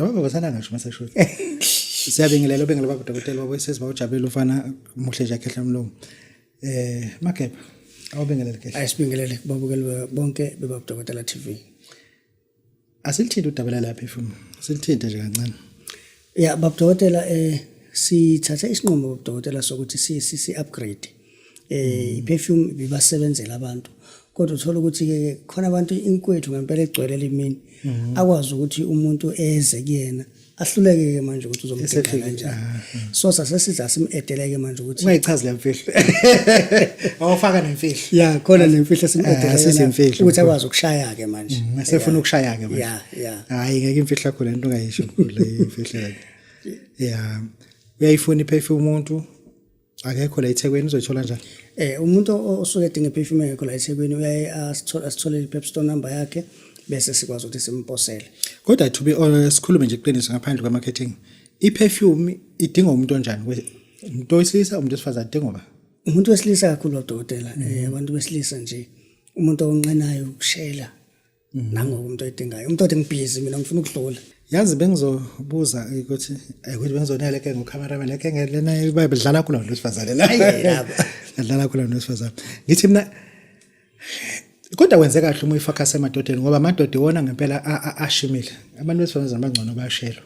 Ngoba basana ngisho masesho. Siyabingelela obengela babudokotela wabosesi bawujabule ufana muhle nje akhehla umlomo. Makepha awubingelele kehle. Ayisibingelele babukeli bonke bebabudokotela TV. Asilithinte udabela lapha efumo. Silithinte nje kancane. Ya babudokotela sithatha isinqumo babudokotela sokuthi si upgrade. I-perfume bibasebenzela abantu. Kodwa uthola ukuthi ke khona abantu inkwethu ngempela egcwele limini akwazi ukuthi umuntu eze kuyena ahluleke ke manje ukuthi uzomdinga kanjani. So sasesiza simedele manje ukuthi ungayichazi le mfihlo. Awufaka nemfihlo. Ya khona nemfihlo simedele ukuthi akwazi ukushaya ke manje. Masefuna ukushaya ke manje. Ya. Hayi ngeke imfihlo yakho lento ungayisho le imfihlo yakho. Ya. Uyayifuna iperfume umuntu akekho la eThekwini uzoyithola njani? Umuntu osuke edinga iperfume yakho la eThekwini uyaye asithole iPepstone number yakhe bese sikwazi ukuthi simposele. Kodwa to be honest sikhulume nje iqiniso ngaphandle kwa marketing. iPerfume idinga umuntu onjani? Umuntu wesilisa umuntu wesifazane idinga ba? Umuntu wesilisa kakhulu udokotela. Abantu besilisa nje umuntu onqenayo ukushela nangoku umuntu oyidingayo. Umuntu odinga busy mina ngifuna ukudlula. Yazi bengizobuza ukuthi ukuthi bengizonela ke ngocameraman leke ngelena bayadlala khona losifazane la. Badlala khona losifazane. Ngithi mina kodwa wenze kahle uma uyifocus emadodeni ngoba amadoda iwona ngempela ashimile. Abantu besifazane abangcono bayashela.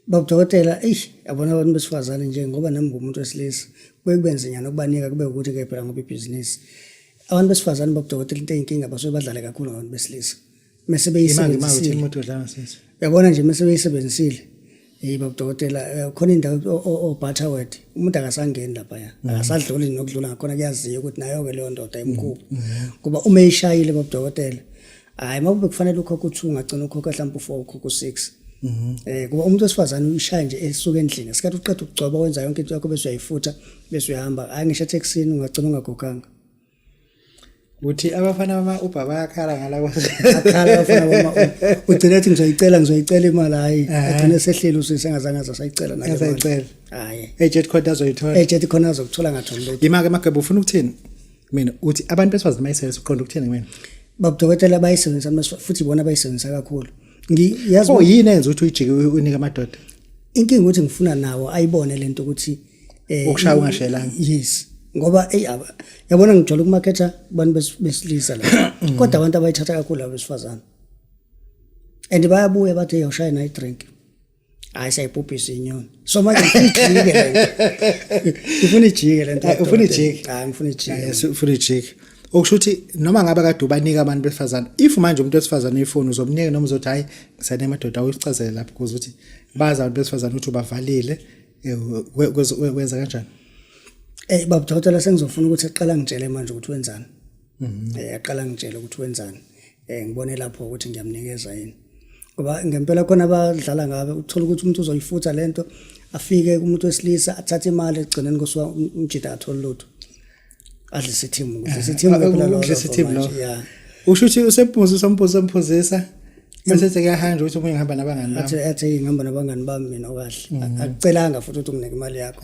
Babudokotela yabona abantu besifazane nje ngoba nami ngumuntu wesilisa kubenze nyana ukubanika kube ukuthi ke phela ngoba ibhizinisi. Abantu besifazane babudokotela into eyinkinga basuke badlale kakhulu ngabantu besilisa. Mase beyisebenzisile. Yabona nje mase beyisebenzisile. Babudokotela khona indawo Butterworth umuntu akasangeni lapha ya. Akasadluli nokudlula ngakhona kuyaziya ukuthi nayo ke leyo ndoda emkhulu. Kuba uma eyishayile babudokotela hayi makube kufanele ukhokha u2 ungagcina ukhokha mhlawumbe u4 ukhokha u6. Kuba umuntu wesifazane uyishaya nje esuka endlini sikathi uqeda ukugcoba wenza yonke into yakho bese uyayifutha bese uyahamba hayi ngisho taxini ungagcina ungagokanga. Uthi abafana bama Uber bayakhala ngala akhala abafana bama ugcina ethi ngizoyicela imali hayi agcina sehleli usisengazange asayicela nayo asayicela hayi ejet code azoyithola ejet khona azokuthola ngatholi lutho imake magebe ufuna ukuthini mina uthi abantu besifazane mayisebenzisa uqonda ukuthini mina babudokotela bayisebenzisa futhi bona bayisebenzisa kakhulu ngiyazi yini enza ukuthi uyijike unika amadoda inkingi ukuthi ngifuna nawo ayibone lento ukuthi ukushaya ungashelanga yes ngoba yabona ngijolo kumarketa abantu besilisa la kodwa abantu abayithatha kakhulu abesifazana and bayabuya bathi uyashaya na drink hayi sayipopisa inyoni so manje ngifuna ijike lento ufuna ijike hayi ngifuna ijike ufuna ijike okusho ukuthi noma ngabe kade ubanika abantu besifazana if manje umuntu wesifazana ifoni uzomnika noma uzothi hayi ngisane amadoda awusicazele lapho ukuze ukuthi baza abantu besifazana ukuthi ubavalile wenza kanjani babudokotela sengizofuna ukuthi aqala ngitshele manje ukuthi wenzani. Aqala ngitshele ukuthi wenzani. Ngibone lapho ukuthi ngiyamnikeza yini. Ngoba ngempela khona abadlala ngabe uthola ukuthi umuntu uzoyifutha lento afike kumuntu wesilisa athathe imali egcineni kosuka umjida athola lutho. Adle sithimo ukuthi sithimo phela lo. Yeah. Usho ukuthi usempuzisa bese sekuyahanja ukuthi umunye ngihamba nabangani bami. Athi ngihamba nabangani bami mina okahle. Akucelanga futhi ukuthi unginike imali yakho.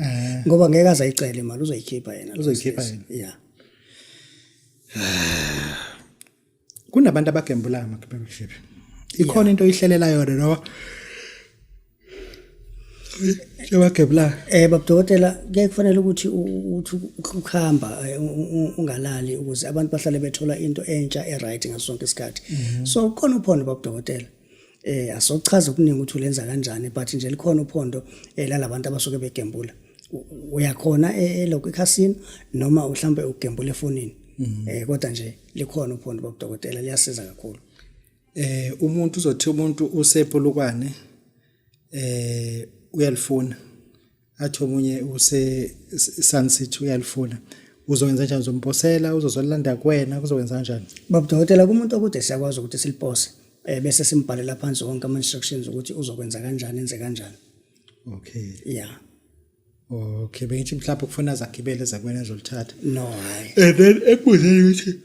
Ngoba ngeke azayicela imali uzoyikhipha yena. Uzoyikhipha yena. Yeah. Kunabantu abagembula amakhiphe. Ikhona into oyihlelela yona no. Yabagembula. Babudokotela kuye kufanele ukuthi ukuhamba ungalali ukuze abantu bahlale bethola into entsha eright ngasonke isikhathi. So khona uphondo babudokotela. Asochaza ukuningi ukuthi ulenza kanjani but nje likhona uphondo lalabantu abasuke begembula. Uyakhona lokho ekhasini noma mhlambe ugembula efonini. Kodwa nje likhona uphondo babudokotela liyasiza kakhulu. Umuntu uzothi umuntu usepolukwane uyalifuna athi omunye use Sunset uyalifuna uzokwenza kanjani uzomposela uzozolanda kuwena kuzokwenza kanjani babudokotela kumuntu okude siyakwazi ukuthi silipose bese simbhalela phansi wonke ama instructions ukuthi uzokwenza kanjani enze kanjani okay yeah okay bengithi mhlawumbe kufuna zakibele zakwena ezolithatha no hayi and then ekuzeni ukuthi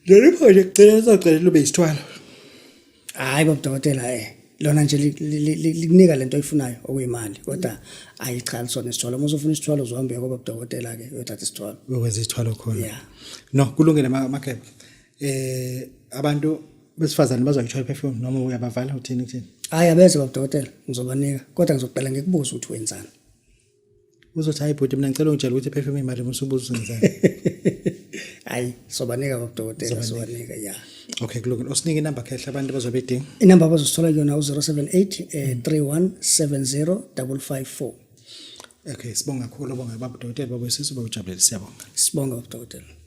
le project ecela lube isithwalo hayi babudokotela lona nje likunika lento oyifunayo okuyimali kodwa ayichali sona isithwalo uma uzofuna isithwalo uzohamba ngoba ubudokotela ke uyothatha isithwalo ukwenza isithwalo khona yeah no kulungile makebe abantu besifazane bazoyithola iperfume noma uyabavala uthini Hayi abeze baba dokotela ngizobanika kodwa ngizoqala ngikubuza ukuthi wenzani. Uzothi hayi bhuti mina ngicela ungitshela ukuthi perfume imali musubuza ngizani. Hayi sobanika baba dokotela sobanika ya. Okay kulungile. Usinike inamba cash abantu bazobe bedinga. Inamba abazosithola kuyona u078 3170 554. Okay sibonga kakhulu bonga baba dokotela babuyisisa ubujabulile siyabonga. Sibonga baba dokotela.